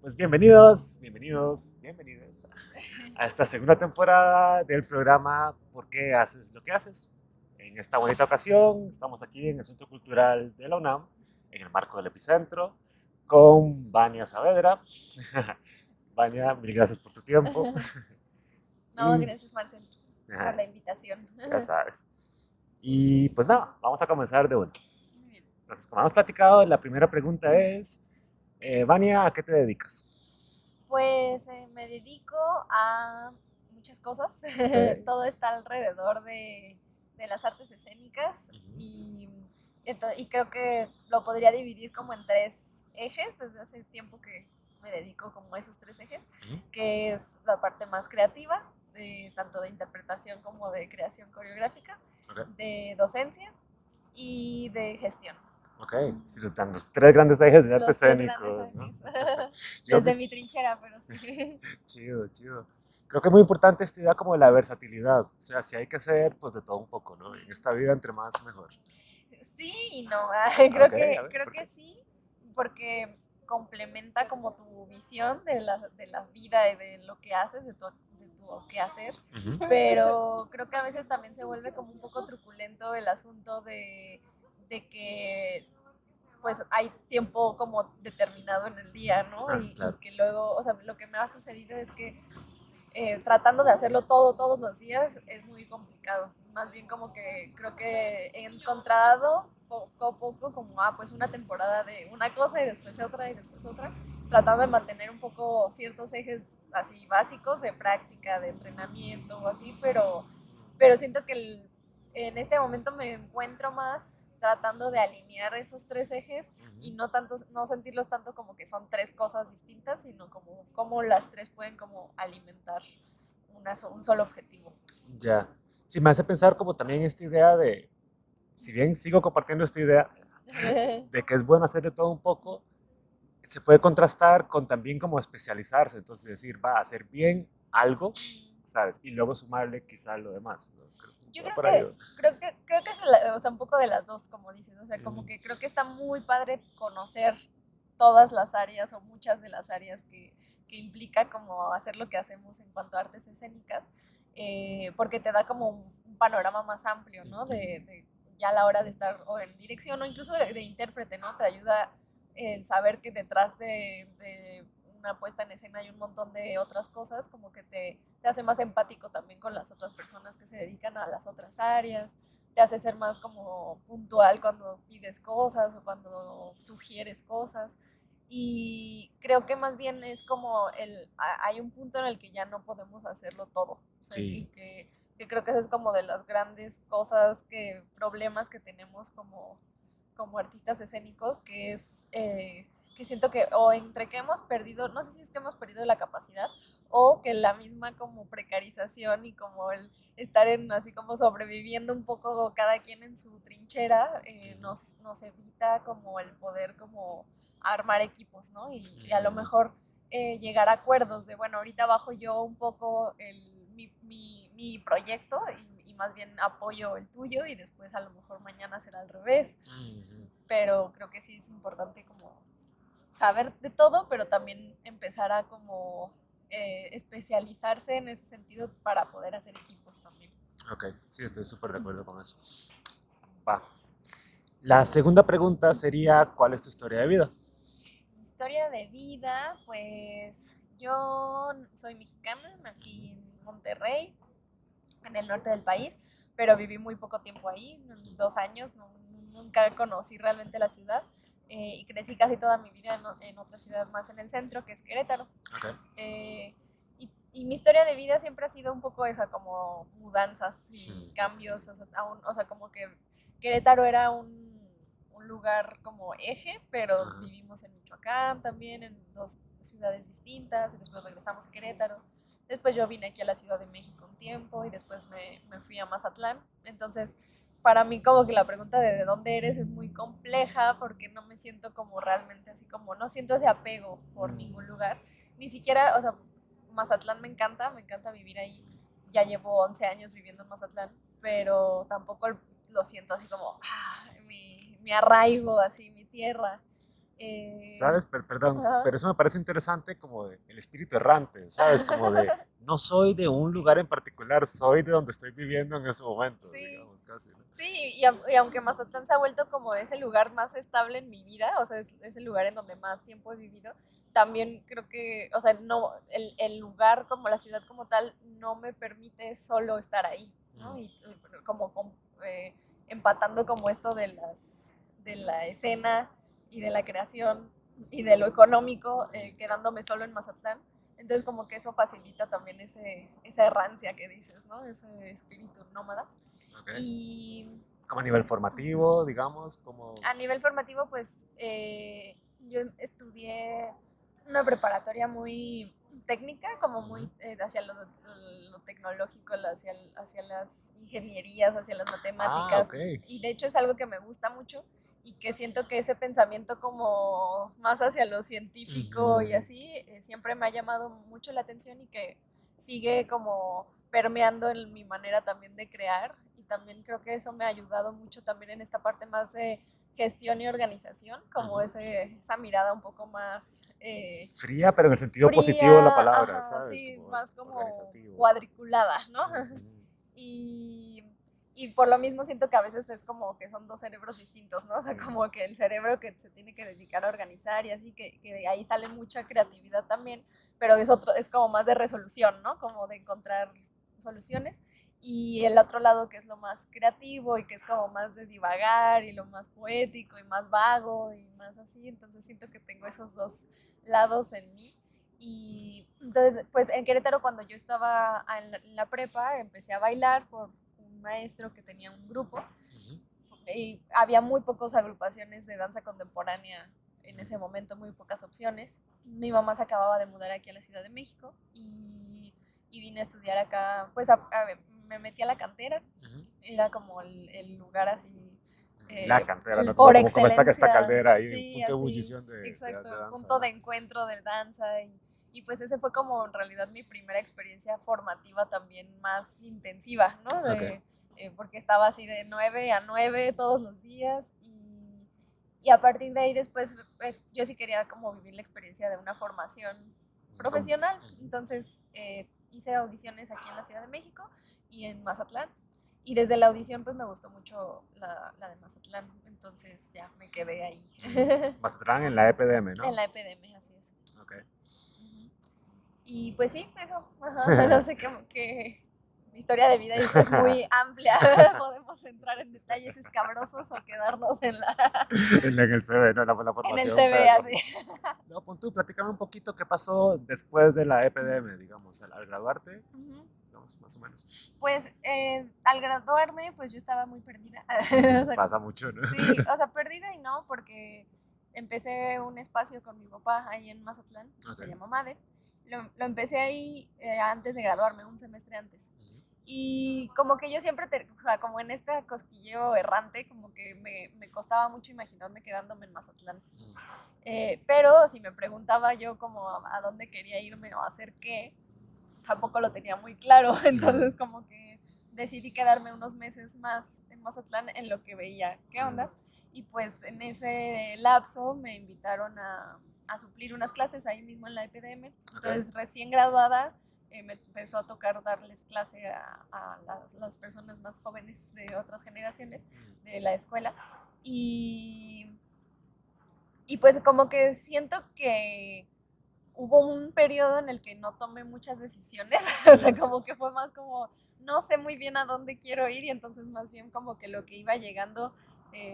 Pues bienvenidos a esta segunda temporada del programa ¿Por qué haces lo que haces? En esta bonita ocasión estamos aquí en el Centro Cultural de la UNAM, en el marco del Epicentro, con Vania Saavedra. Vania, mil gracias por tu tiempo. No, Y gracias Marcel por la invitación. ya sabes. Y pues nada, vamos a comenzar de una. Muy bien. Entonces, como hemos platicado, la primera pregunta es, Vania, ¿a qué te dedicas? Pues me dedico a muchas cosas. Ok. Todo está alrededor de las artes escénicas Ujú. y creo que lo podría dividir como en tres ejes. Desde hace tiempo que me dedico como a esos tres ejes, Ujú. que es la parte más creativa, tanto de interpretación como de creación coreográfica, Ok. de docencia y de gestión. Ok, sí, los tres grandes ejes de arte Los tres grandes escénico, ¿no? ejes. Yo, Desde mi trinchera, pero sí. chido, chido. Creo que es muy importante esta idea como de la versatilidad. O sea, si hay que hacer, pues de todo un poco, ¿no? En esta vida, entre más, mejor. Sí y no. Ok, a ver, Creo ¿por que qué? sí, porque complementa como tu visión de la vida y de lo que haces, de tu quehacer. Ujú. Pero creo que a veces también se vuelve como un poco truculento el asunto de que pues hay tiempo como determinado en el día, ¿no? Ah, Y claro. que luego, o sea, lo que me ha sucedido es que tratando de hacerlo todo, todos los días, es muy complicado. Más bien como que creo que he encontrado poco a poco como, pues una temporada de una cosa y después otra y después otra, tratando de mantener un poco ciertos ejes así básicos de práctica, de entrenamiento o así, pero siento que en este momento me encuentro más tratando de alinear esos tres ejes y Ujú. no tanto, no sentirlos tanto como que son tres cosas distintas, sino como las tres pueden como alimentar un solo objetivo. Ya. Sí, me hace pensar como también esta idea de, si bien sigo compartiendo esta idea de que es bueno hacer de todo un poco, se puede contrastar con también como especializarse, entonces decir, va a hacer bien algo, ¿sabes? Y luego sumarle quizá lo demás, ¿no? Yo Va por ahí, ¿no? creo que es o sea, un poco de las dos, como dices, o sea, como Mm, que creo que está muy padre conocer todas las áreas o muchas de las áreas que implica como hacer lo que hacemos en cuanto a artes escénicas, porque te da como un panorama más amplio, ¿no? De ya a la hora de estar o en dirección o incluso de intérprete, ¿no? Te ayuda el saber que detrás de una puesta en escena hay un montón de otras cosas, como que te hace más empático también con las otras personas que se dedican a las otras áreas, te hace ser más como puntual cuando pides cosas o cuando sugieres cosas. Y creo que más bien es como hay un punto en el que ya no podemos hacerlo todo. O sea, sí. que creo que eso es como de las grandes cosas, problemas que tenemos como artistas escénicos, que es que siento que o entre que hemos perdido, no sé si es que hemos perdido la capacidad o que la misma como precarización y como el estar en así como sobreviviendo un poco cada quien en su trinchera, Ujú, nos evita como el poder como armar equipos, ¿no? Y a lo ujú. mejor llegar a acuerdos de, bueno, ahorita bajo yo un poco mi proyecto y más bien apoyo el tuyo y después a lo mejor mañana será al revés, Ujú. pero creo que sí es importante como saber de todo, pero también empezar a como especializarse en ese sentido para poder hacer equipos también. Ok, sí, estoy súper de acuerdo con eso. Va. La segunda pregunta sería, ¿cuál es tu historia de vida? Historia de vida, pues yo soy mexicana, nací en Monterrey, en el norte del país, pero viví muy poco tiempo ahí, 2 años, nunca conocí realmente la ciudad y crecí casi toda mi vida en otra ciudad más en el centro, que es Querétaro. Ok. Eh, y mi historia de vida siempre ha sido un poco esa, como mudanzas y Hmm. cambios, o sea, o sea como que Querétaro era un lugar como eje, pero Ajá. vivimos en Michoacán también, en dos ciudades distintas, y después regresamos a Querétaro. Después yo vine aquí a la Ciudad de México un tiempo y después me fui a Mazatlán. Entonces, para mí como que la pregunta de dónde eres es muy compleja porque no me siento como realmente así como, no siento ese apego por Mm, ningún lugar. Ni siquiera, o sea, Mazatlán me encanta vivir ahí. Ya llevo 11 años viviendo en Mazatlán, pero tampoco lo siento así como mi arraigo, así mi tierra. ¿Sabes? Perdón, Ajá. pero eso me parece interesante como de el espíritu errante, ¿sabes? Como de, no soy de un lugar en particular, soy de donde estoy viviendo en ese momento, Sí, digamos, casi, ¿no? sí, y aunque Mazatlán se ha vuelto como ese lugar más estable en mi vida, o sea, es el lugar en donde más tiempo he vivido, también creo que, o sea, no, el lugar como la ciudad como tal no me permite solo estar ahí, ¿no? Y como eh, empatando como esto de la escena y de la creación y de lo económico, quedándome solo en Mazatlán. Entonces como que eso facilita también esa errancia que dices, ¿no? Ese espíritu nómada. Okay. Y Como a nivel formativo, digamos, como... a nivel formativo, pues yo estudié una preparatoria muy técnica, como muy hacia lo tecnológico, hacia las ingenierías, hacia las Ah, matemáticas. ok. Y de hecho es algo que me gusta mucho y que siento que ese pensamiento como más hacia lo científico y así, siempre me ha llamado mucho la atención y que sigue como permeando en mi manera también de crear y también creo que eso me ha ayudado mucho también en esta parte más de gestión y organización, como esa mirada un poco más Fría, pero en el sentido positivo de la fría, palabra, ajá, ¿sabes? sí, Como más como organizativo. cuadriculada, ¿no? Y, y por lo mismo siento que a veces es como que son dos cerebros distintos, ¿no? O sea, como que el cerebro que se tiene que dedicar a organizar y así, que de ahí sale mucha creatividad también, pero es como más de resolución, ¿no? Como de encontrar soluciones. Y el otro lado que es lo más creativo y que es como más de divagar y lo más poético y más vago y más así, entonces siento que tengo esos dos lados en mí. Y entonces, pues en Querétaro cuando yo estaba en la prepa, empecé a bailar por un maestro que tenía un grupo y había muy pocas agrupaciones de danza contemporánea en ese momento, muy pocas opciones. Mi mamá se acababa de mudar aquí a la Ciudad de México y vine a estudiar acá, pues me metí a la cantera, era como el lugar así La cantera, ¿no? por Como esta excelencia, caldera ahí, un sí, punto de así, ebullición de exacto, danza, punto ¿no? de encuentro de danza y pues ese fue como en realidad mi primera experiencia formativa también más intensiva, ¿no? Ok. Porque estaba así de 9 a 9 todos los días y a partir de ahí después pues, yo sí quería como vivir la experiencia de una formación profesional, entonces hice audiciones aquí en la Ciudad de México y en Mazatlán y desde la audición pues me gustó mucho la de Mazatlán, entonces ya me quedé ahí. Mazatlán en la EPDM, En ¿no? la EPDM, así es. Ok. Y pues sí, eso, ajá, no sé qué historia de vida es muy amplia, podemos entrar en detalles escabrosos o quedarnos En el CV, ¿no? La en el formación CV así. pedagógica. No, pon tú, platícame un poquito qué pasó después de la EPDM, digamos, al graduarte, digamos, más o menos. Pues al graduarme, pues yo estaba muy perdida. O sea, Pasa mucho, ¿no? sí, o sea, perdida y no, porque empecé un espacio con mi papá ahí en Mazatlán, que se Ok. llama MADE. Lo empecé ahí antes de graduarme, un semestre antes. Y como que yo siempre, o sea, como en este cosquilleo errante, como que me costaba mucho imaginarme quedándome en Mazatlán. Pero si me preguntaba yo como a dónde quería irme o a hacer qué, tampoco lo tenía muy claro. Entonces como que decidí quedarme unos meses más en Mazatlán en lo que veía qué onda. Y pues en ese lapso me invitaron a suplir unas clases ahí mismo en la EPDM. Entonces recién graduada me empezó a tocar darles clase a las personas más jóvenes de otras generaciones de la escuela. Y, y pues como que siento que hubo un periodo en el que no tomé muchas decisiones, o sea, como que fue más como, no sé muy bien a dónde quiero ir y entonces más bien como que lo que iba llegando,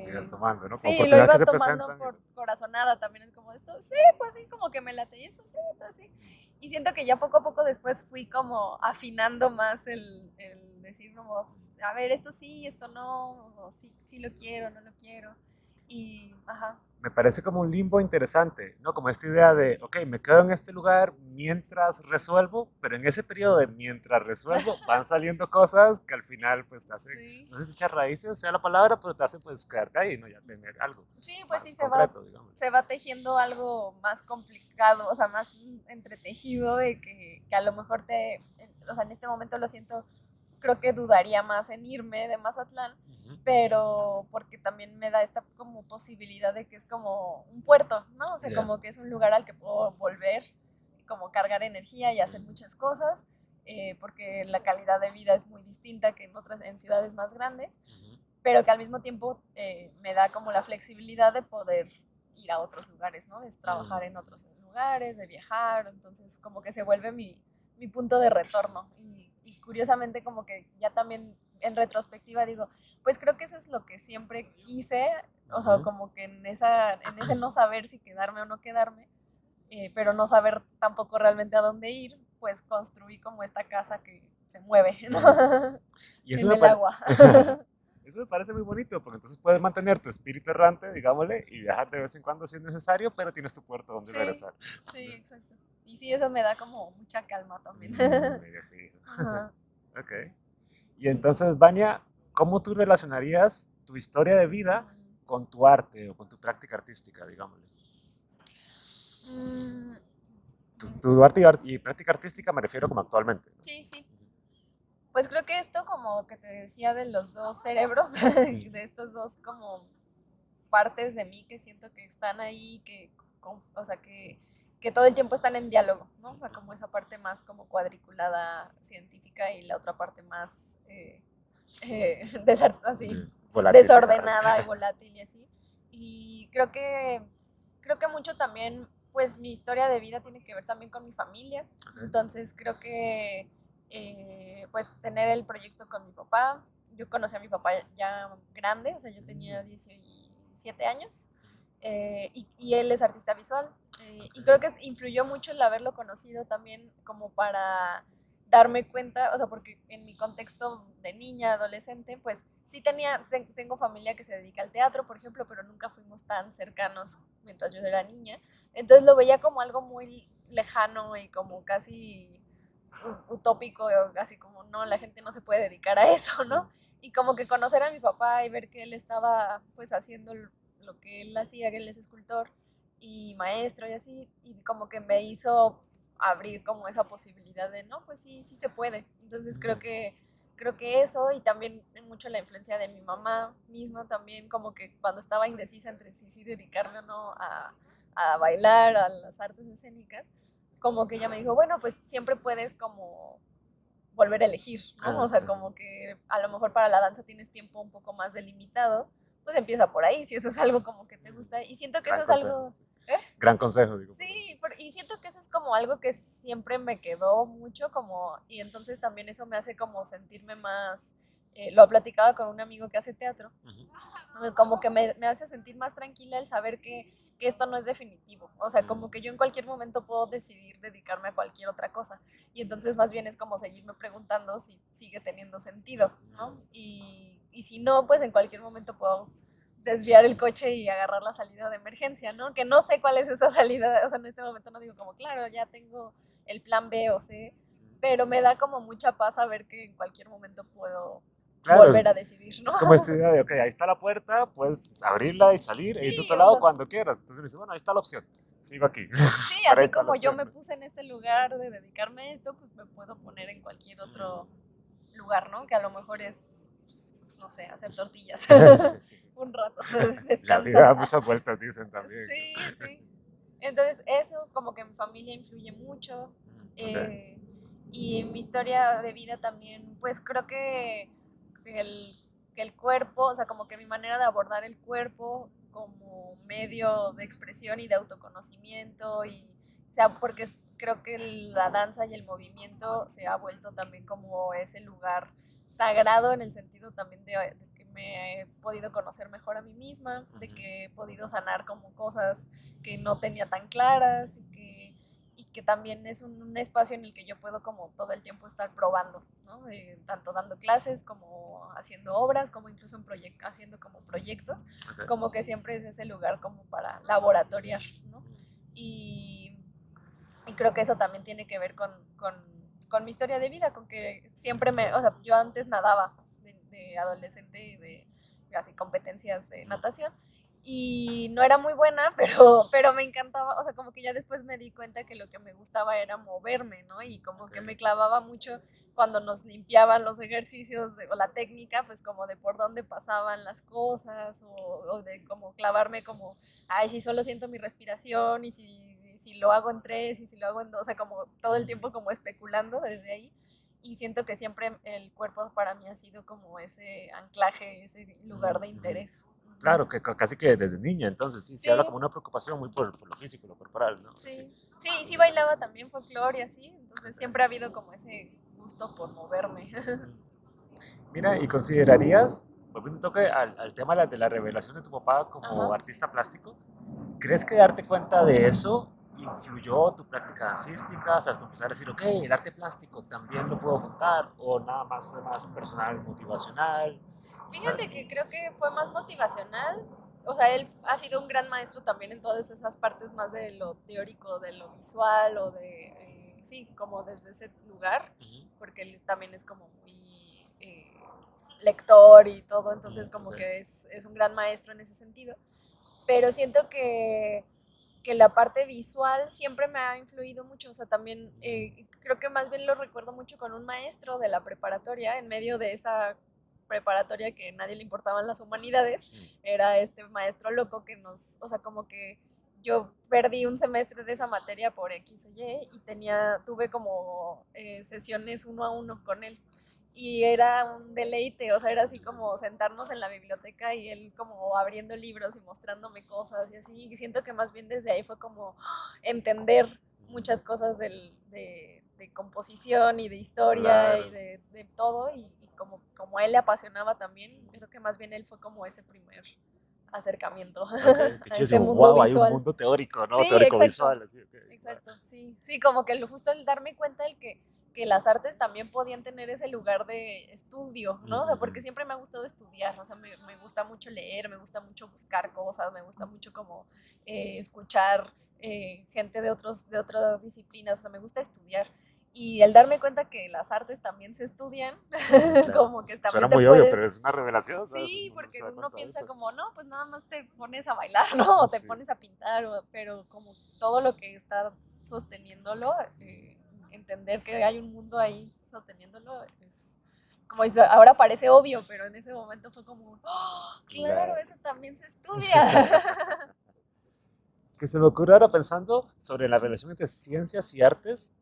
Ibas tomando, ¿no? Como sí, lo oportunidades que iba se tomando presentan. por corazonada también, es como esto, sí, pues sí, como que me late y esto, sí, esto sí. Y siento que ya poco a poco después fui como afinando más el decir como, a ver, esto sí, esto no, o sí, sí lo quiero, no lo quiero. Y, ajá, Me parece como un limbo interesante, ¿no? Como esta idea de, ok, me quedo en este lugar mientras resuelvo, pero en ese periodo de mientras resuelvo van saliendo cosas que al final pues te hacen, sí. no sé si echar raíces sea la palabra, pero te hacen pues quedarte ahí, ¿no? Ya tener algo Sí, pues sí, más concreto, digamos. se va tejiendo algo más complicado, o sea, más entretejido, que a lo mejor o sea, en este momento lo siento creo que dudaría más en irme de Mazatlán, pero porque también me da esta como posibilidad de que es como un puerto, ¿no? O sea, como que es un lugar al que puedo volver, como cargar energía y hacer muchas cosas, porque la calidad de vida es muy distinta que en ciudades más grandes, pero que al mismo tiempo me da como la flexibilidad de poder ir a otros lugares, ¿no? De trabajar en otros lugares, de viajar, entonces como que se vuelve mi punto de retorno. Y curiosamente como que ya también en retrospectiva digo, pues creo que eso es lo que siempre quise, o sea, como que en ese no saber si quedarme o no quedarme, pero no saber tampoco realmente a dónde ir, pues construí como esta casa que se mueve, ¿no? Y eso en el agua. Eso me parece muy bonito, porque entonces puedes mantener tu espíritu errante, digámosle, y viajar de vez en cuando si es necesario, pero tienes tu puerto donde regresar. Sí, exacto. Y sí, eso me da como mucha calma también. Medio fijo. Ok. Y entonces, Vania, ¿cómo tú relacionarías tu historia de vida con tu arte o con tu práctica artística, digámosle? Tu arte y práctica artística me refiero como actualmente. Sí, sí. Pues creo que esto como que te decía de los dos cerebros, de estos dos como partes de mí que siento que están ahí, o sea, que todo el tiempo están en diálogo, ¿no? O sea, como esa parte más como cuadriculada científica y la otra parte más así, Volátil, desordenada y volátil y así. Y creo que mucho también, pues mi historia de vida tiene que ver también con mi familia. Entonces creo que pues tener el proyecto con mi papá, yo conocí a mi papá ya grande, o sea, yo tenía 17 años, y él es artista visual. Y creo que influyó mucho el haberlo conocido también como para darme cuenta, o sea, porque en mi contexto de niña, adolescente, pues sí tengo familia que se dedica al teatro, por ejemplo, pero nunca fuimos tan cercanos mientras yo era niña. Entonces lo veía como algo muy lejano y como casi utópico, así como, no, la gente no se puede dedicar a eso, ¿no? Y como que conocer a mi papá y ver que él estaba pues haciendo lo que él hacía, que él es escultor y maestro y así, y como que me hizo abrir como esa posibilidad de, no, pues sí, sí se puede. Entonces creo que eso y también mucho la influencia de mi mamá misma también, como que cuando estaba indecisa entre si dedicarme o no a bailar, a las artes escénicas, como que ella me dijo, bueno, pues siempre puedes como volver a elegir, ¿no? O sea, como que a lo mejor para la danza tienes tiempo un poco más delimitado, pues empieza por ahí, si eso es algo como que te gusta. Y siento que Gran eso es consejo. algo... Gran consejo, digo. Sí, y siento que eso es como algo que siempre me quedó mucho, como, y entonces también eso me hace como sentirme más, lo platicaba con un amigo que hace teatro, como que me hace sentir más tranquila el saber que esto no es definitivo, o sea, como que yo en cualquier momento puedo decidir dedicarme a cualquier otra cosa, y entonces más bien es como seguirme preguntando si sigue teniendo sentido, ¿no? Y si no, pues en cualquier momento puedo desviar el coche y agarrar la salida de emergencia, ¿no? Que no sé cuál es esa salida, o sea, en este momento no digo como, claro, ya tengo el plan B o C, pero me da como mucha paz saber que en cualquier momento puedo volver a decidir, ¿no? Es como esta idea de, ok, ahí está la puerta, puedes abrirla y salir e irte a otro lado cuando quieras. Entonces me dice, bueno, ahí está la opción, sigo aquí. Sí, así como yo me puse en este lugar de dedicarme a esto, pues me puedo poner en cualquier otro lugar, ¿no? Que a lo mejor es, no sé, hacer tortillas. Un rato, La vida da muchas vueltas, dicen también. Sí, sí. Entonces eso como que mi familia influye mucho. Y mi historia de vida también, pues creo el, que el cuerpo, o sea, como que mi manera de abordar el cuerpo como medio de expresión y de autoconocimiento, o sea, porque creo que la danza y el movimiento se ha vuelto también como ese lugar sagrado en el sentido también de que me he podido conocer mejor a mí misma, de que he podido sanar como cosas que no tenía tan claras y que también es un espacio en el que yo puedo como todo el tiempo estar probando, ¿no? Tanto dando clases como haciendo obras, como incluso haciendo como proyectos, como que siempre es ese lugar como para laboratoriar, ¿no? Y creo que eso también tiene que ver con mi historia de vida, con que siempre o sea, yo antes nadaba de adolescente de así competencias de natación y no era muy buena, pero me encantaba, o sea, como que ya después me di cuenta que lo que me gustaba era moverme, ¿no? Y como que me clavaba mucho cuando nos limpiaban los ejercicios o la técnica, pues como de por dónde pasaban las cosas o de como clavarme como, ay, si solo siento mi respiración y si lo hago en 3 y si lo hago en 2, o sea, como todo el tiempo como especulando desde ahí. Y siento que siempre el cuerpo para mí ha sido como ese anclaje, ese lugar de interés. Claro, que casi que desde niña, entonces sí, se habla Sí, como una preocupación muy por lo físico, lo corporal, ¿no? Sí. sí, sí, sí bailaba también folclore y así, entonces siempre ha habido como ese gusto por moverme. Mira, ¿y considerarías, volviendo un toque al tema de la revelación de tu papá como Ajá. artista plástico, crees que darte cuenta de eso influyó tu práctica dancística? O sea, empezar a decir, ok, el arte plástico también lo puedo juntar, o nada más fue más personal, motivacional. ¿Sabes? Fíjate que creo que fue más motivacional. O sea, él ha sido un gran maestro también en todas esas partes más de lo teórico, de lo visual o de, sí, como desde ese lugar, porque él también es como muy lector y todo, entonces como Ok. que es un gran maestro en ese sentido. Pero siento que la parte visual siempre me ha influido mucho, o sea, también creo que más bien lo recuerdo mucho con un maestro de la preparatoria, en medio de esa preparatoria que nadie le importaban las humanidades, era este maestro loco que nos, o sea, como que yo perdí un semestre de esa materia por X o Y y tuve como sesiones 1 a 1 con él y era un deleite, o sea, era así como sentarnos en la biblioteca y él como abriendo libros y mostrándome cosas y así, y siento que más bien desde ahí fue como entender muchas cosas de composición y de historia y Claro. de todo, y como a él le apasionaba también, creo que más bien él fue como ese primer acercamiento Ok, qué a chido, ese como, mundo wow, hay un visual. mundo teórico, ¿no? Sí, Teórico exacto, visual, así, ok. Wow. exacto, sí, sí, como que justo el darme cuenta del que las artes también podían tener ese lugar de estudio, ¿no? O sea, porque siempre me ha gustado estudiar, o sea, me gusta mucho leer, me gusta mucho buscar cosas, me gusta mucho como escuchar gente de otras disciplinas, o sea, me gusta estudiar. Y el darme cuenta que las artes también se estudian, Claro. como que Suena también te muy obvio, pero puedes. es una revelación, ¿sabes? Sí, Uno no porque se da uno cuenta de piensa eso. como, no, pues nada más te pones a bailar, ¿no? O te Sí. pones a pintar, pero como todo lo que está sosteniéndolo, entender que hay un mundo ahí sosteniéndolo, es, como dice, ahora parece obvio, pero en ese momento fue como, ¡oh, claro, Claro. eso también se estudia! Que se me ocurre ahora pensando sobre la relación entre ciencias y artes.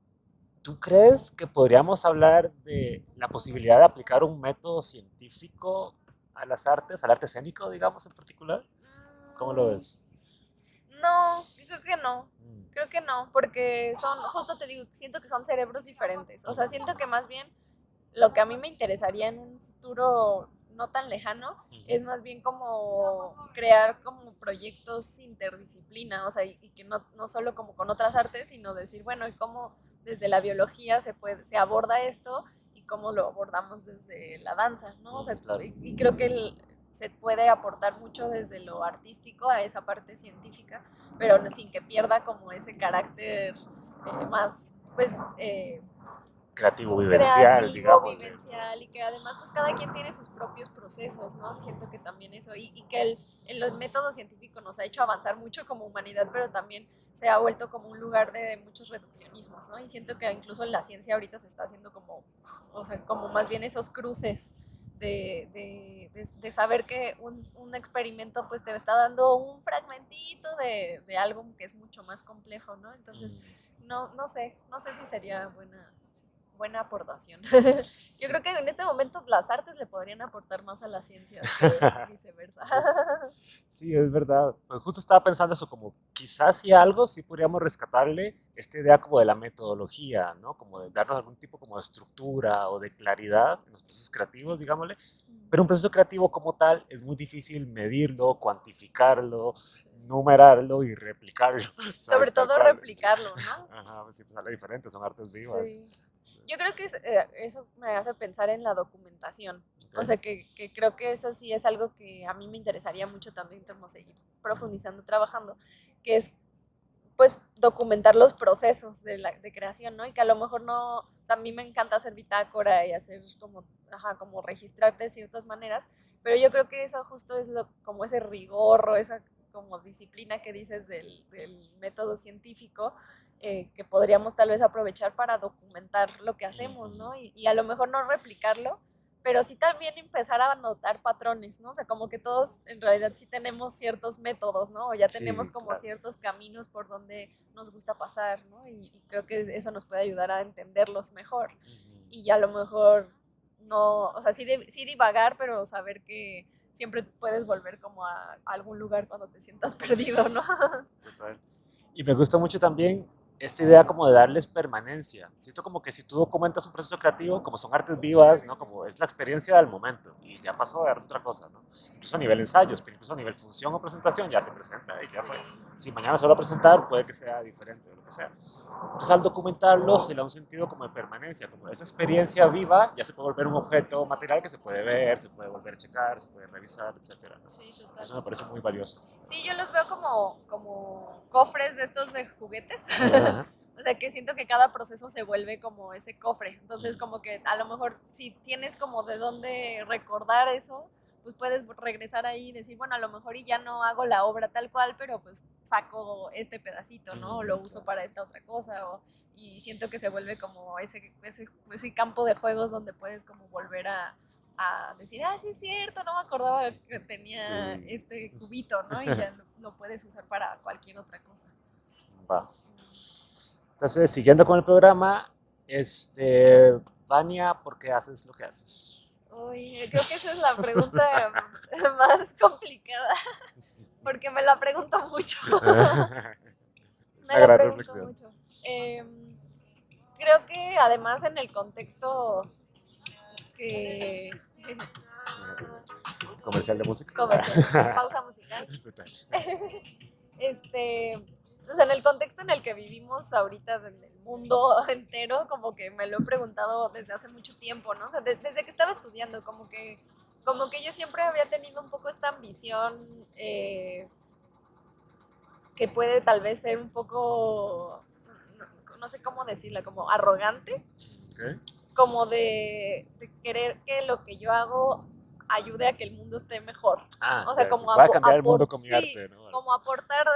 ¿Tú crees que podríamos hablar de la posibilidad de aplicar un método científico a las artes, al arte escénico, digamos, en particular? ¿Cómo lo Mm, ves? no, creo que no. Mm, Creo que no, porque justo te digo, siento que son cerebros diferentes. O sea, siento que más bien lo que a mí me interesaría en un futuro no tan lejano es más bien como crear como proyectos interdisciplina, o sea, y que no solo como con otras artes, sino decir, bueno, y cómo desde la biología se aborda esto y cómo lo abordamos desde la danza, ¿no? O sea, claro. y creo que se puede aportar mucho desde lo artístico a esa parte científica, pero sin que pierda como ese carácter más, pues, Creativo, vivencial, creativo, digámosle. vivencial y que además pues cada quien tiene sus propios procesos, ¿no? Siento que también eso y que en los métodos científicos nos ha hecho avanzar mucho como humanidad, pero también se ha vuelto como un lugar de muchos reduccionismos, ¿no? Y siento que incluso en la ciencia ahorita se está haciendo como, o sea, como más bien esos cruces de saber que un experimento pues te está dando un fragmentito de algo que es mucho más complejo, ¿no? Entonces, no sé si sería buena aportación. Yo Sí. creo que en este momento las artes le podrían aportar más a las ciencias que viceversa. Sí, es verdad. Pues justo estaba pensando eso, como quizás si algo, sí podríamos rescatarle esta idea como de la metodología, ¿no? Como de darnos algún tipo como de estructura o de claridad en los procesos creativos, digámosle. Pero un proceso creativo como tal es muy difícil medirlo, cuantificarlo, Sí. numerarlo y replicarlo, Sobre ¿sabes? Tal todo cual. replicarlo, ¿no? Ajá, sí, pues sale diferente, son artes vivas. Sí. Yo creo que eso me hace pensar en la documentación. O Ok. sea, que creo que eso sí es algo que a mí me interesaría mucho también como seguir profundizando, trabajando, que es pues documentar los procesos de creación, ¿no? Y que a lo mejor no, o sea, a mí me encanta hacer bitácora y hacer como, como registrarte de ciertas maneras, pero yo creo que eso justo es como ese rigor o esa como disciplina que dices del método científico, que podríamos tal vez aprovechar para documentar lo que hacemos, ¿no? Y a lo mejor no replicarlo, pero sí también empezar a notar patrones, ¿no? O sea, como que todos en realidad sí tenemos ciertos métodos, ¿no? O ya tenemos Sí, como claro. ciertos caminos por donde nos gusta pasar, ¿no? Y creo que eso nos puede ayudar a entenderlos mejor. Y ya a lo mejor no, o sea, sí divagar, pero saber que siempre puedes volver como a algún lugar cuando te sientas perdido, ¿no? Total. Y me gusta mucho también esta idea como de darles permanencia. Siento como que si tú documentas un proceso creativo, como son artes vivas, ¿no? Como es la experiencia del momento y ya pasó a dar otra cosa, ¿no? Incluso a nivel ensayos, pero incluso a nivel función o presentación ya se presenta y ya fue. Si mañana se va a presentar, puede que sea diferente o lo que sea. Entonces al documentarlo se le da un sentido como de permanencia, como esa experiencia viva ya se puede volver un objeto material que se puede ver, se puede volver a checar, se puede revisar, etcétera, ¿no? Sí, total. Eso me parece muy valioso. Sí, yo los veo como cofres de estos de juguetes. O sea, que siento que cada proceso se vuelve como ese cofre. Entonces, como que a lo mejor si tienes como de dónde recordar eso, pues puedes regresar ahí y decir, bueno, a lo mejor y ya no hago la obra tal cual, pero pues saco este pedacito, ¿no? O lo uso para esta otra cosa. Y siento que se vuelve como ese campo de juegos donde puedes como volver a decir, sí es cierto, no me acordaba que tenía este cubito, ¿no? Y ya lo puedes usar para cualquier otra cosa. Va. Entonces, siguiendo con el programa, Vania, ¿por qué haces lo que haces? Uy, creo que esa es la pregunta más complicada, porque me la pregunto mucho. Es Me una la gran pregunto reflexión. mucho. Creo que además en el contexto que... Comercial de música. Comercial, pausa musical. Total. Pues en el contexto en el que vivimos ahorita en el mundo entero, como que me lo he preguntado desde hace mucho tiempo, ¿no? O sea, desde que estaba estudiando, como que yo siempre había tenido un poco esta ambición que puede tal vez ser un poco, no sé cómo decirla, como arrogante, Okay. como de querer que lo que yo hago ayude a que el mundo esté mejor. O sea, como voy a cambiar el mundo con mi arte, ¿no? como aportar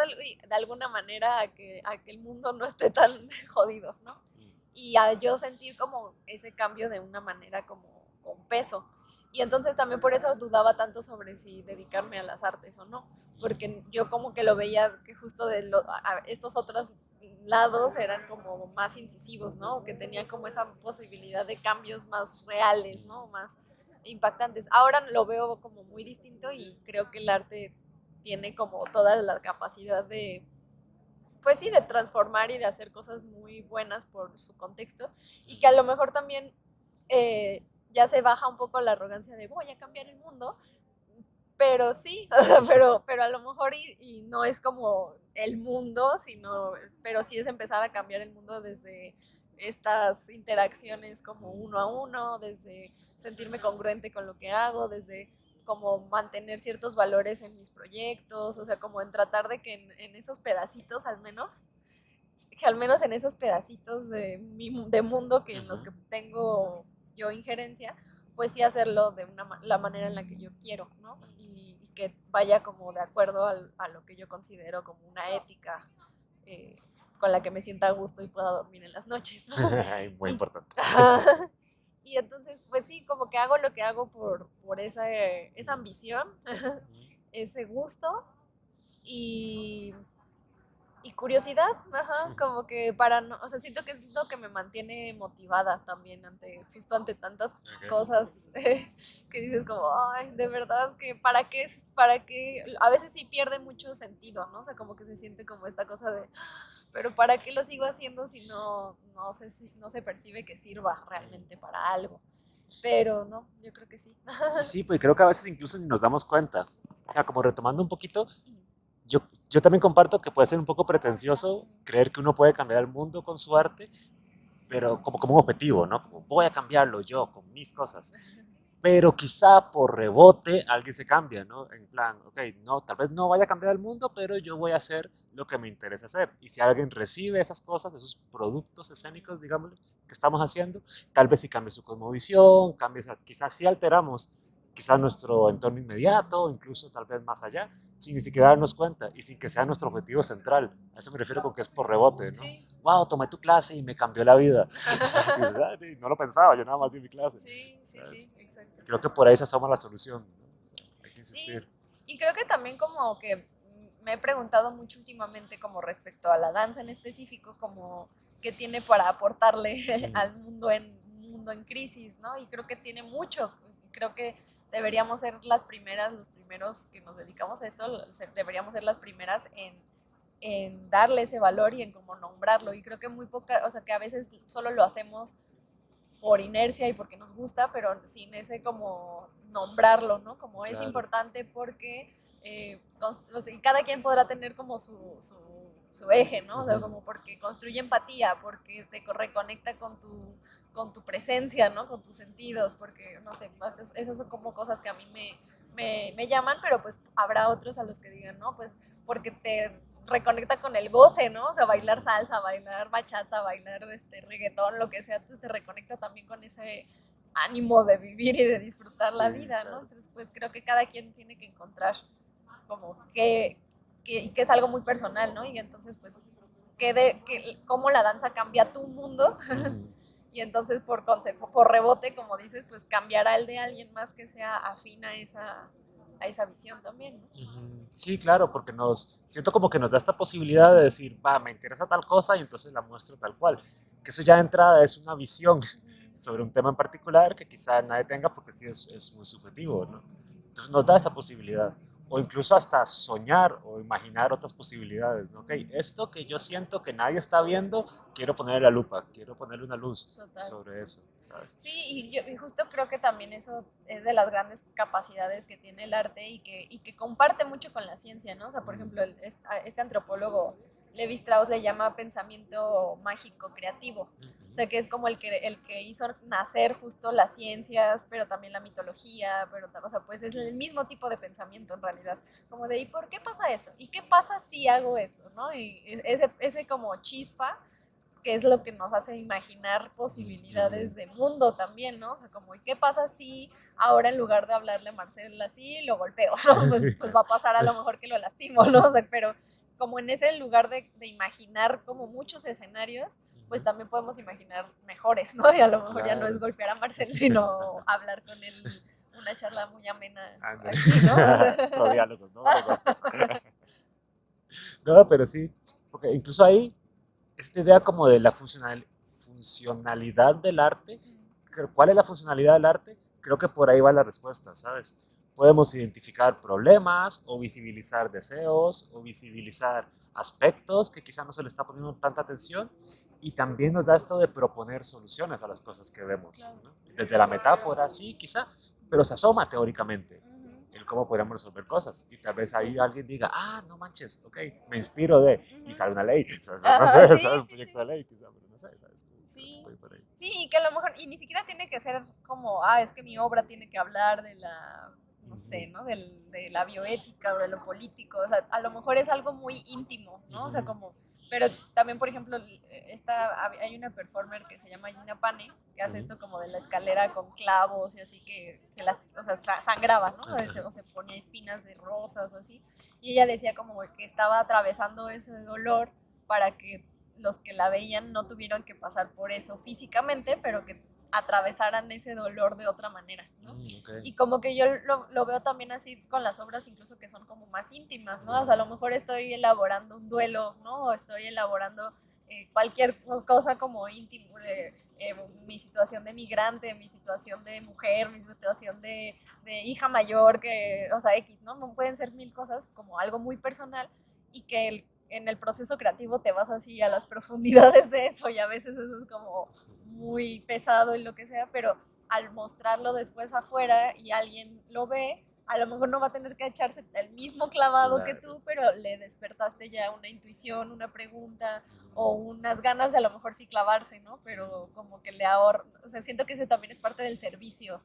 de alguna manera a que el mundo no esté tan jodido, ¿no? Y a yo sentir como ese cambio de una manera como con peso. Y entonces también por eso dudaba tanto sobre si dedicarme a las artes o no, porque yo como que lo veía que justo estos otros lados eran como más incisivos, ¿no? Que tenían como esa posibilidad de cambios más reales, ¿no? Más impactantes. Ahora lo veo como muy distinto y creo que el arte tiene como toda la capacidad de, pues sí, de transformar y de hacer cosas muy buenas por su contexto y que a lo mejor también ya se baja un poco la arrogancia de voy a cambiar el mundo, pero sí, pero a lo mejor y no es como el mundo, pero sí es empezar a cambiar el mundo desde estas interacciones como uno a uno, desde sentirme congruente con lo que hago, desde como mantener ciertos valores en mis proyectos, o sea, como en tratar de que en esos pedacitos que al menos en esos pedacitos de mundo que en los que tengo yo injerencia, pues sí hacerlo de la manera en la que yo quiero, ¿no? Y que vaya como de acuerdo a lo que yo considero como una ética con la que me sienta a gusto y pueda dormir en las noches. Muy importante. Y entonces, pues sí, como que hago lo que hago por esa ambición, ese gusto y curiosidad, como que o sea, siento que es lo que me mantiene motivada también justo ante tantas cosas que dices como, ay, de verdad que para qué, a veces sí pierde mucho sentido, ¿no? O sea, como que se siente como esta cosa de, pero ¿para qué lo sigo haciendo si no se percibe que sirva realmente para algo? Pero no, yo creo que sí. Sí, pues creo que a veces incluso ni nos damos cuenta. O sea, como retomando un poquito, yo también comparto que puede ser un poco pretencioso creer que uno puede cambiar el mundo con su arte, pero como un objetivo, ¿no? Como voy a cambiarlo yo con mis cosas. pero quizá por rebote alguien se cambia, ¿no? En plan, ok, no, tal vez no vaya a cambiar el mundo, pero yo voy a hacer lo que me interesa hacer. Y si alguien recibe esas cosas, esos productos escénicos, digámosle, que estamos haciendo, tal vez sí cambie su cosmovisión, cambie, quizás sí alteramos quizás nuestro entorno inmediato, incluso tal vez más allá, sin ni siquiera darnos cuenta y sin que sea nuestro objetivo central. A eso me refiero con que es por rebote, ¿no? Sí, Wow, tomé tu clase y me cambió la vida. Dices, no lo pensaba, yo nada más di mi clase. sí, sí, ¿Sabes? sí, exacto. Creo que por ahí se asoma la solución, ¿no? O sea, hay que Sí, insistir. y creo que también como que me he preguntado mucho últimamente como respecto a la danza en específico, como qué tiene para aportarle al mundo un mundo en crisis, ¿no? Y creo que tiene mucho. Creo que deberíamos ser las primeras, los primeros que nos dedicamos a esto, deberíamos ser las primeras en darle ese valor y en como nombrarlo. Y creo que muy poca, o sea, que a veces solo lo hacemos por inercia y porque nos gusta, pero sin ese como nombrarlo, ¿no? Como es Claro. importante porque o sea, y cada quien podrá tener como su eje, ¿no? O sea, como porque construye empatía, porque te reconecta con tu presencia, ¿no? Con tus sentidos, porque, no sé, esas son como cosas que a mí me llaman, pero pues habrá otros a los que digan, no, pues porque te reconecta con el goce, ¿no? O sea, bailar salsa, bailar bachata, bailar reggaetón, lo que sea, pues te reconecta también con ese ánimo de vivir y de disfrutar la Sí, vida, ¿no? claro. Entonces, pues creo que cada quien tiene que encontrar como y que es algo muy personal, ¿no? Y entonces, pues, cómo la danza cambia tu mundo y entonces por rebote, como dices, pues cambiará el de alguien más que sea afín a esa visión también, ¿no? Sí, claro, porque siento como que nos da esta posibilidad de decir, va, me interesa tal cosa y entonces la muestro tal cual. Que eso ya de entrada es una visión sobre un tema en particular que quizá nadie tenga porque sí es muy subjetivo, ¿no? Entonces nos da esa posibilidad. O incluso hasta soñar o imaginar otras posibilidades, ¿no? Ok, esto que yo siento que nadie está viendo, quiero ponerle la lupa, quiero ponerle una luz Total. sobre eso, ¿sabes? Sí, y justo creo que también eso es de las grandes capacidades que tiene el arte y que comparte mucho con la ciencia, ¿no? O sea, por ejemplo, este antropólogo Levi Strauss le llama pensamiento mágico creativo. O sea, que es como el que hizo nacer justo las ciencias, pero también la mitología, pero, o sea, pues es el mismo tipo de pensamiento en realidad. Como de, ¿y por qué pasa esto? ¿Y qué pasa si hago esto? ¿No? Y ese como chispa que es lo que nos hace imaginar posibilidades de mundo también, ¿no? O sea, como, ¿y qué pasa si ahora en lugar de hablarle a Marcel así, lo golpeo, ¿no? Pues, Sí, pues claro. va a pasar a lo mejor que lo lastimo, ¿no? O sea, pero como en ese lugar de imaginar como muchos escenarios, pues también podemos imaginar mejores, ¿no? Y a lo mejor ya no es Claro. golpear a Marcel, sino hablar con él una charla muy amena Ándale. aquí, ¿no? Pro diálogos, ¿no? Los golpes. No, pero sí, porque incluso ahí, esta idea como de la funcionalidad del arte, ¿cuál es la funcionalidad del arte? Creo que por ahí va la respuesta, ¿sabes? Podemos identificar problemas o visibilizar deseos o visibilizar aspectos que quizá no se le está poniendo tanta atención y también nos da esto de proponer soluciones a las cosas que vemos, Claro. ¿no? Desde la metáfora, sí, quizá, pero se asoma teóricamente el cómo podríamos resolver cosas. Y tal vez ahí Sí. alguien diga, ah, no manches, ok, me inspiro de, y sale una ley, o sea, no Ajá, sé, sí, sale un sí, proyecto sí. de ley, quizá, pero no sé, ¿sabes? Creo que Sí, puede ir por ahí. sí, y que a lo mejor, y ni siquiera tiene que ser como, es que mi obra tiene que hablar de la, no sé, ¿no? De la bioética o de lo político, o sea, a lo mejor es algo muy íntimo, ¿no? O sea, como, pero también, por ejemplo, hay una performer que se llama Gina Pane, que hace esto como de la escalera con clavos y así que o sea, sangraba, ¿no? O se ponía espinas de rosas o así, y ella decía como que estaba atravesando ese dolor para que los que la veían no tuvieron que pasar por eso físicamente, pero que atravesaran ese dolor de otra manera, ¿no? Okay. Y como que yo lo veo también así con las obras incluso que son como más íntimas, ¿no? O sea, a lo mejor estoy elaborando un duelo, ¿no? O estoy elaborando cualquier cosa como íntimo, mi situación de migrante, mi situación de mujer, mi situación de hija mayor, que, o sea, X, ¿no? Pueden ser mil cosas como algo muy personal y que en el proceso creativo te vas así a las profundidades de eso y a veces eso es como muy pesado y lo que sea, pero al mostrarlo después afuera y alguien lo ve, a lo mejor no va a tener que echarse el mismo clavado que Claro. tú, pero le despertaste ya una intuición, una pregunta o unas ganas de a lo mejor sí clavarse, ¿no? Pero como que le ahorra, o sea, siento que ese también es parte del servicio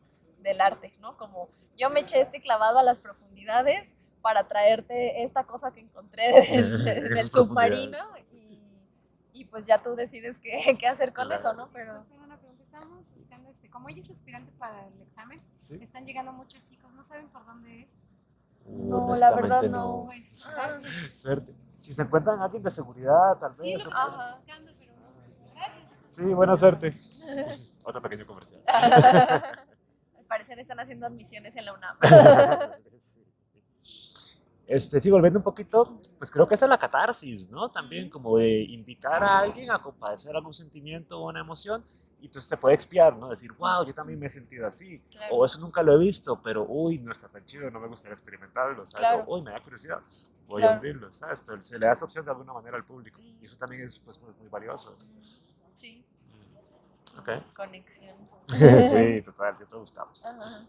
del arte, ¿no? Como yo me eché este clavado a las profundidades para traerte esta cosa que encontré del submarino y pues ya tú decides qué hacer con eso, ¿no? Pero una pregunta, estábamos buscando, como ella es aspirante para el examen, ¿Sí? están llegando muchos chicos, ¿no saben por dónde es? No, la verdad no. Bueno, Suerte. Si se encuentran alguien de seguridad, tal vez. Sí, lo estamos buscando, pero gracias. Sí, buena suerte. Otro pequeño comercial. Al parecer están haciendo admisiones en la UNAM. Sí. Sí, volviendo un poquito, pues creo que esa es la catarsis, ¿no? También como de invitar a alguien a compadecer algún sentimiento o una emoción y entonces se puede expiar, ¿no? Decir, wow, yo también me he sentido así, Claro. o eso nunca lo he visto, pero uy, no está tan chido, no me gustaría experimentarlo, ¿sabes? Claro. O uy, me da curiosidad, voy Claro. a hundirlo, ¿sabes? Pero se le da esa opción de alguna manera al público y eso también es pues, muy valioso. Sí. Ok. Conexión. Sí, total, siempre buscamos. Ajá.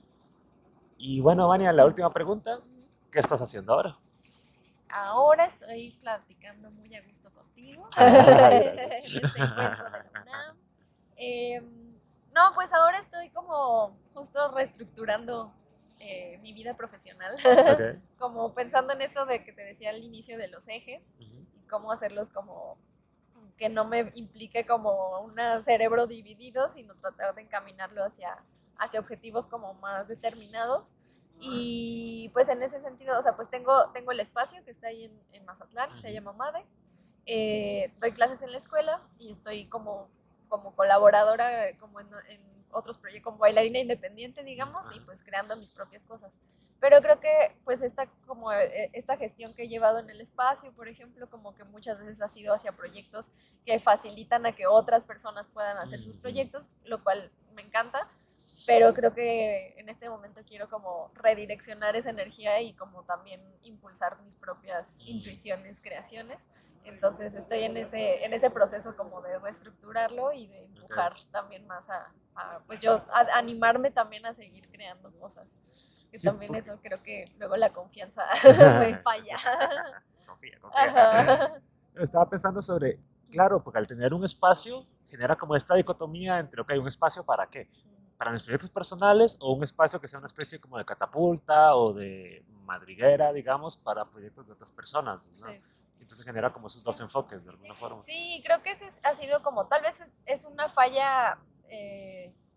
Y bueno, Vania, la última pregunta. ¿Qué estás haciendo ahora? Ahora estoy platicando muy a gusto contigo. Gracias. En este encuentro de la UNAM. No, pues ahora estoy como justo reestructurando mi vida profesional. Okay. Como pensando en esto de que te decía al inicio de los ejes y cómo hacerlos como que no me implique como un cerebro dividido, sino tratar de encaminarlo hacia objetivos como más determinados. Y pues en ese sentido, o sea, pues tengo el espacio que está ahí en Mazatlán, se llama MADE. Doy clases en la escuela y estoy como colaboradora como en otros proyectos, como bailarina independiente, digamos, y pues creando mis propias cosas. Pero creo que pues esta gestión que he llevado en el espacio, por ejemplo, como que muchas veces ha sido hacia proyectos que facilitan a que otras personas puedan hacer sus proyectos, lo cual me encanta. Pero creo que en este momento quiero como redireccionar esa energía y como también impulsar mis propias intuiciones, creaciones. Entonces estoy en ese proceso como de reestructurarlo y de empujar también más pues yo animarme también a seguir creando cosas. Que sí, también porque eso creo que luego la confianza me falla. Confía. Ajá. Estaba pensando sobre, claro, porque al tener un espacio genera como esta dicotomía entre, ok, un espacio para qué, para mis proyectos personales o un espacio que sea una especie como de catapulta o de madriguera, digamos, para proyectos de otras personas, ¿no? Sí. Entonces genera como esos dos enfoques de alguna forma. Sí, creo que ese ha sido como, tal vez es una falla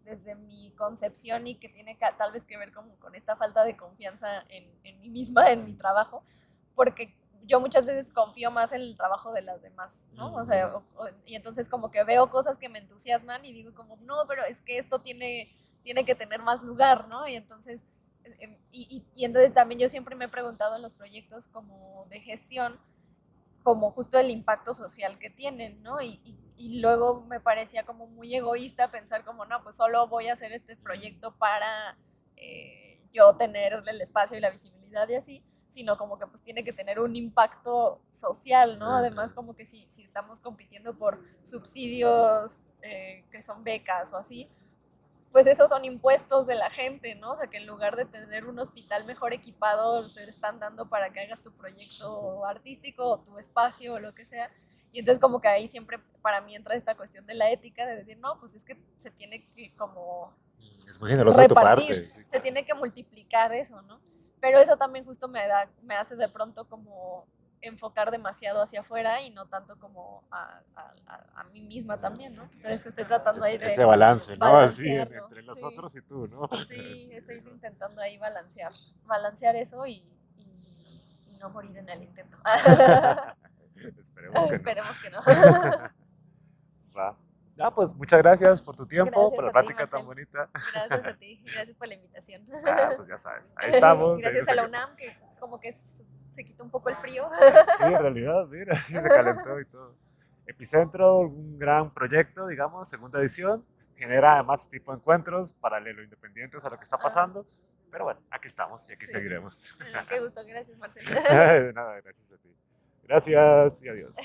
desde mi concepción y que tiene tal vez que ver con esta falta de confianza en mí misma, en mi trabajo, porque yo muchas veces confío más en el trabajo de las demás, ¿no? O sea, y entonces como que veo cosas que me entusiasman y digo como, no, pero es que esto tiene que tener más lugar, ¿no? Y entonces, y entonces también yo siempre me he preguntado en los proyectos como de gestión, como justo el impacto social que tienen, ¿no? Y luego me parecía como muy egoísta pensar como, no, pues solo voy a hacer este proyecto para yo tener el espacio y la visibilidad y así, sino como que pues tiene que tener un impacto social, ¿no? Además como que si estamos compitiendo por subsidios que son becas o así, pues esos son impuestos de la gente, ¿no? O sea, que en lugar de tener un hospital mejor equipado, te están dando para que hagas tu proyecto artístico o tu espacio o lo que sea. Y entonces como que ahí siempre para mí entra esta cuestión de la ética, de decir, no, pues es que se tiene que como es muy generoso de tu repartir, parte, sí. Se tiene que multiplicar eso, ¿no? Pero eso también justo me hace de pronto como enfocar demasiado hacia afuera y no tanto como a mí misma también, ¿no? Entonces estoy tratando ahí de ese balance, ¿no? Así entre los sí. otros y tú, ¿no? Sí, estoy intentando ahí balancear eso y no morir en el intento. Esperemos que no. Va. Pues muchas gracias por tu tiempo, Gracias por la a ti, plática Marcel. tan bonita. Gracias a ti, gracias por la invitación. Pues ya sabes, ahí estamos. Gracias a la UNAM, que como que se quitó un poco el frío. Sí, en realidad, mira, sí se calentó y todo. Epicentro, un gran proyecto, digamos, segunda edición. Genera además este tipo de encuentros paralelo independientes a lo que está pasando. Pero bueno, aquí estamos y aquí seguiremos. Qué gusto, gracias, Marcelo. Nada, gracias a ti. Gracias y adiós.